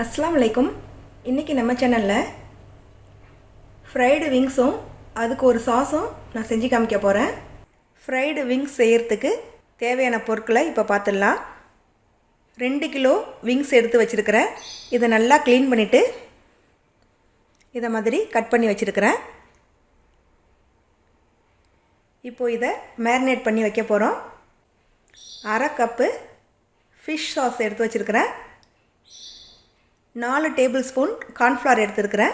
அஸ்ஸலாமு அலைக்கும். இன்றைக்கி நம்ம சேனலில் ஃப்ரைடு விங்ஸும் அதுக்கு ஒரு சாஸும் நான் செஞ்சு காமிக்க போகிறேன். ஃப்ரைடு விங்ஸ் செய்கிறதுக்கு தேவையான பொருட்களை இப்போ பார்த்துடலாம். 2 கிலோ விங்ஸ் எடுத்து வச்சுருக்கிறேன். இதை நல்லா க்ளீன் பண்ணிவிட்டு இதை மாதிரி கட் பண்ணி வச்சுருக்கிறேன். இப்போது இதை மேரினேட் பண்ணி வைக்க போகிறோம். 1/2 கப்பு ஃபிஷ் சாஸ் எடுத்து வச்சுருக்கிறேன். 4 டேபிள் ஸ்பூன் கார்ன்ஃப்ளவர் எடுத்துருக்கிறேன்.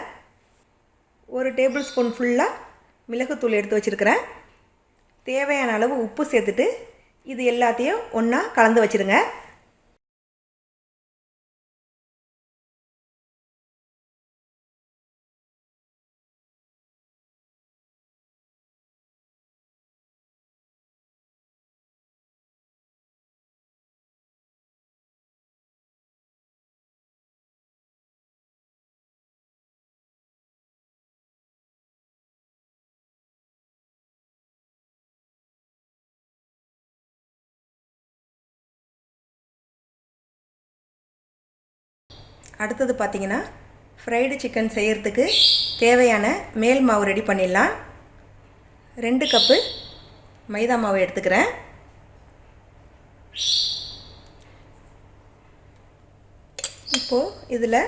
1 டேபிள் ஸ்பூன் ஃபுல்லாக மிளகுத்தூள் எடுத்து வச்சுருக்கிறேன். தேவையான அளவு உப்பு சேர்த்துட்டு இது எல்லாத்தையும் ஒன்றா கலந்து வச்சுருங்க. அடுத்தது பார்த்திங்கன்னா ஃப்ரைடு சிக்கன் செய்கிறதுக்கு தேவையான மேல் மாவு ரெடி பண்ணிடலாம். 2 கப்பு மைதா மாவு எடுத்துக்கிறேன். இப்போது இதில்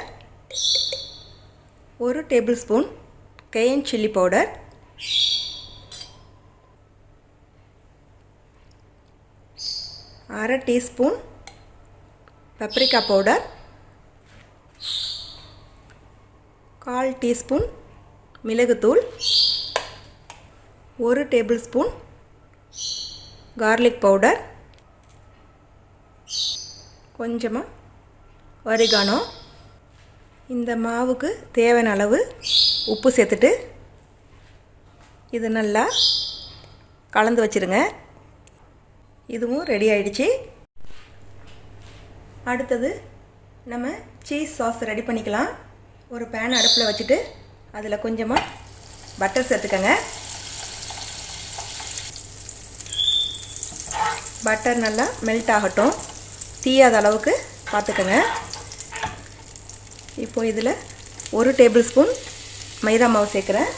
1 tablespoon cayenne chilli powder, 1/2 teaspoon paprika powder, 1/4 teaspoon மிளகுத்தூள், 1 டேபிள் ஸ்பூன் கார்லிக் பவுடர், கொஞ்சமாக ஒரிகானோ. இந்த மாவுக்கு தேவையான அளவு உப்பு சேர்த்துட்டு இது நல்லா கலந்து வச்சுருங்க. இதுவும் ரெடி ஆயிடுச்சு. அடுத்தது நம்ம சீஸ் சாஸ் ரெடி பண்ணிக்கலாம். ஒரு பேன் அடுப்பில் வச்சுட்டு அதில் கொஞ்சமாக பட்டர் சேர்த்துக்கங்க. பட்டர் நல்லா மெல்ட் ஆகட்டும், தீயாத அளவுக்கு பார்த்துக்கங்க. இப்போது இதில் 1 டேபிள் ஸ்பூன் மைதா மாவு சேர்க்குறேன்.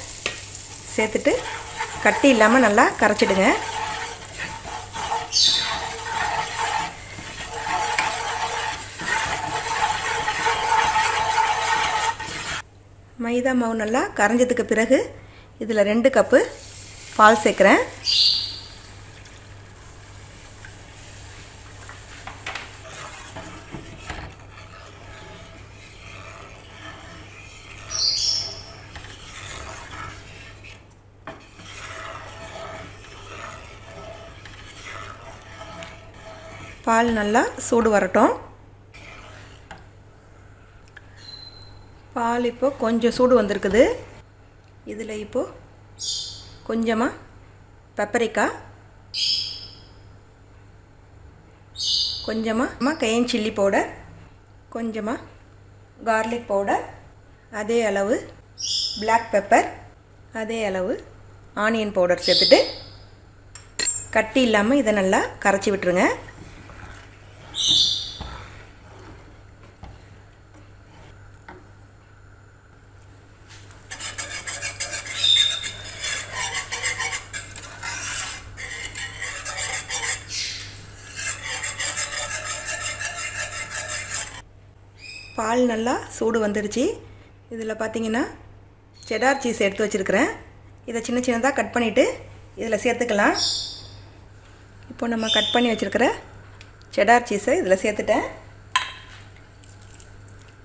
சேர்த்துட்டு கட்டி இல்லாமல் நல்லா கரைச்சிடுங்க. மைதா மாவு நல்லா கரைஞ்சதுக்கு பிறகு இதில் 2 கப்பு பால் சேர்க்குறேன். பால் நல்லா சூடு வரட்டும். பால் இப்போது கொஞ்சம் சூடு வந்திருக்குது. இதில் இப்போது கொஞ்சமாக பெப்பரிக்கா, கொஞ்சமாக கேயன் சில்லி பவுடர், கொஞ்சமாக கார்லிக் பவுடர், அதே அளவு பிளாக் பெப்பர், அதே அளவு ஆனியன் பவுடர் சேர்த்துட்டு கட்டி இல்லாமல் இதை நல்லா கரைச்சி விட்டுருங்க. பால் நல்லா சூடு வந்துடுச்சு. இதில் பார்த்திங்கன்னா செடார் சீஸ் எடுத்து வச்சுருக்கிறேன். இதை சின்ன சின்னதாக கட் பண்ணிவிட்டு இதில் சேர்த்துக்கலாம். இப்போ நம்ம கட் பண்ணி வச்சுருக்கிற செடார் சீஸை இதில் சேர்த்துட்டேன்.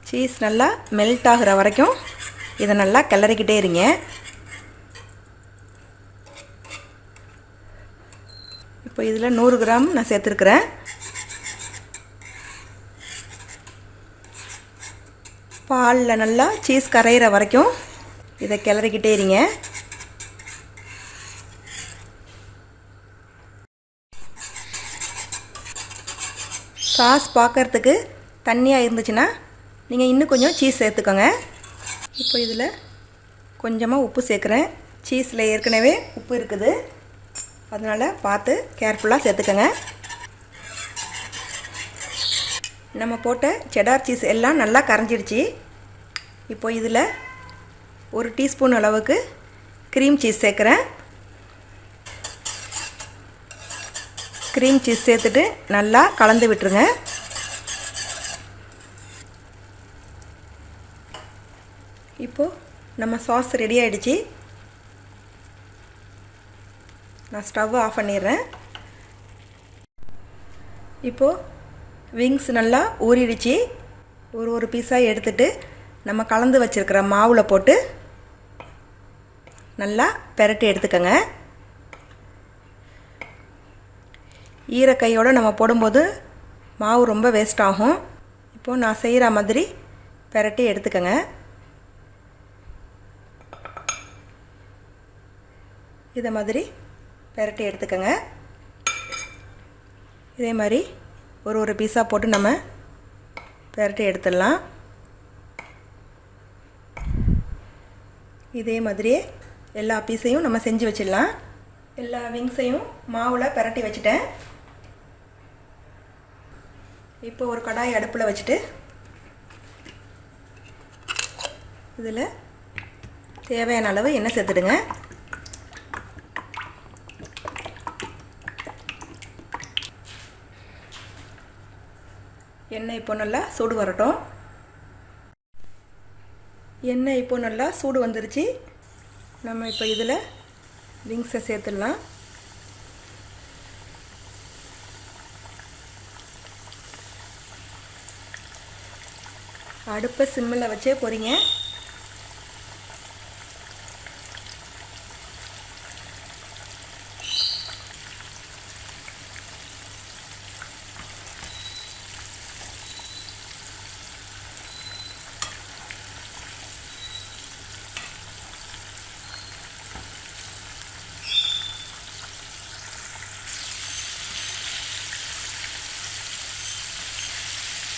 சீஸ் நல்லா மெல்ட் ஆகிற வரைக்கும் இதை நல்லா கிளறிக்கிட்டே இருங்க. இப்போ இதில் 100 கிராம் நான் சேர்த்துருக்குறேன். பாலில் நல்லா சீஸ் கரையிற வரைக்கும் இதை கிளறிக்கிட்டே இருங்க. சாஸ் பார்க்குறதுக்கு தண்ணியாக இருந்துச்சுன்னா நீங்கள் இன்னும் கொஞ்சம் சீஸ் சேர்த்துக்கோங்க. இப்போ இதில் கொஞ்சமாக உப்பு சேர்க்குறேன். சீஸில் ஏற்கனவே உப்பு இருக்குது, அதனால் பார்த்து கேர்ஃபுல்லாக சேர்த்துக்கோங்க. நம்ம போட்ட செடார் சீஸ் எல்லாம் நல்லா கரைஞ்சிருச்சு. இப்போ இதில் 1 டீஸ்பூன் அளவுக்கு க்ரீம் சீஸ் சேர்க்குறேன். க்ரீம் சீஸ் சேர்த்துட்டு நல்லா கலந்து விட்டுருங்க. இப்போது நம்ம சாஸ் ரெடி ஆகிடுச்சு. நான் ஸ்டவ் ஆஃப் பண்ணிடுறேன். இப்போது விங்ஸ் நல்லா ஊறிடுச்சு. ஒரு பீஸாக எடுத்துட்டு நம்ம கலந்து வச்சுருக்கிற மாவில் போட்டு நல்லா பெரட்டி எடுத்துக்கோங்க. ஈரக்கையோடு நம்ம போடும்போது மாவு ரொம்ப வேஸ்ட் ஆகும். இப்போது நான் செய்கிற மாதிரி பெரட்டி எடுத்துக்கோங்க. இதை மாதிரி பெரட்டி எடுத்துக்கோங்க. இதே மாதிரி ஒரு பீஸாக போட்டு நம்ம பெரட்டி எடுத்துடலாம். இதே மாதிரியே எல்லா பீஸையும் நம்ம செஞ்சு வச்சிடலாம். எல்லா விங்ஸையும் மாவில் பெரட்டி வச்சுட்டேன். இப்போ ஒரு கடாய் அடுப்பில் வச்சுட்டு இதில் தேவையான அளவு எண்ணெய் சேர்த்துடுங்க. எண்ணெய் இப்போ நல்லா சூடு வரட்டும். எண்ணெய் இப்போ நல்லா சூடு வந்துருச்சு. நம்ம இப்போ இதில் விங்ஸை சேர்த்துடலாம். அடுப்பை சிம்மில் வச்சே பொரிங்க.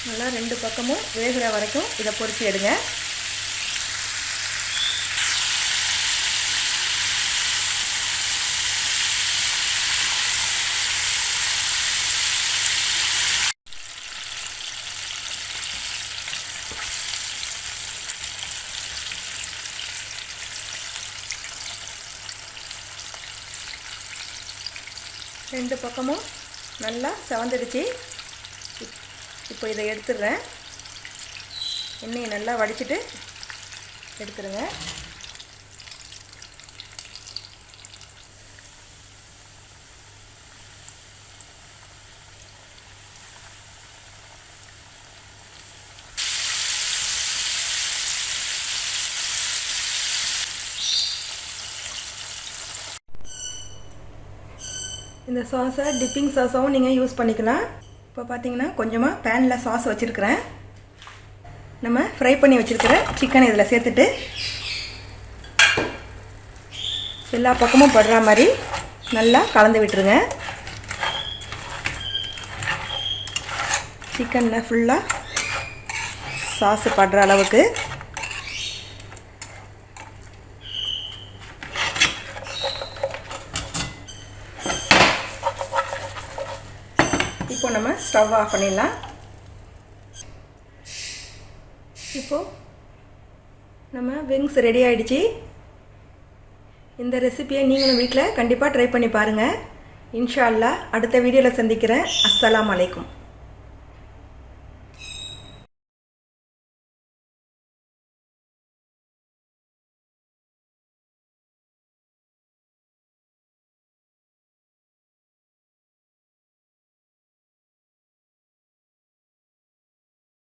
நல்லா 2 பக்கமும் வேகிற வரைக்கும் இதை பொரிச்சு எடுங்க. ரெண்டு பக்கமும் நல்லா செவந்துடுச்சு. இப்போ இதை எடுத்துடுறேன். எண்ணெயை நல்லா வடிச்சிட்டு எடுத்துடுங்க. இந்த சாஸை டிப்பிங் சாஸாகவும் நீங்கள் யூஸ் பண்ணிக்கலாம். இப்போ பார்த்தீங்கன்னா கொஞ்சமாக பேனில் சாஸ் வச்சுருக்கிறேன். நம்ம ஃப்ரை பண்ணி வச்சுருக்கிற சிக்கனை இதில் சேர்த்துட்டு எல்லா பக்கமும் படுற மாதிரி நல்லா கலந்து விட்டுருங்க. சிக்கனில் ஃபுல்லாக சாஸு படுற அளவுக்கு. இப்போ நம்ம ஸ்டவ் ஆஃப் பண்ணிடலாம். இப்போது நம்ம விங்ஸ் ரெடி ஆகிடுச்சு. இந்த ரெசிபியை நீங்களும் வீட்டில் கண்டிப்பாக ட்ரை பண்ணி பாருங்கள். இன்ஷா அல்லாஹ் அடுத்த வீடியோவில் சந்திக்கிறேன். அஸ்ஸலாமு அலைக்கும்.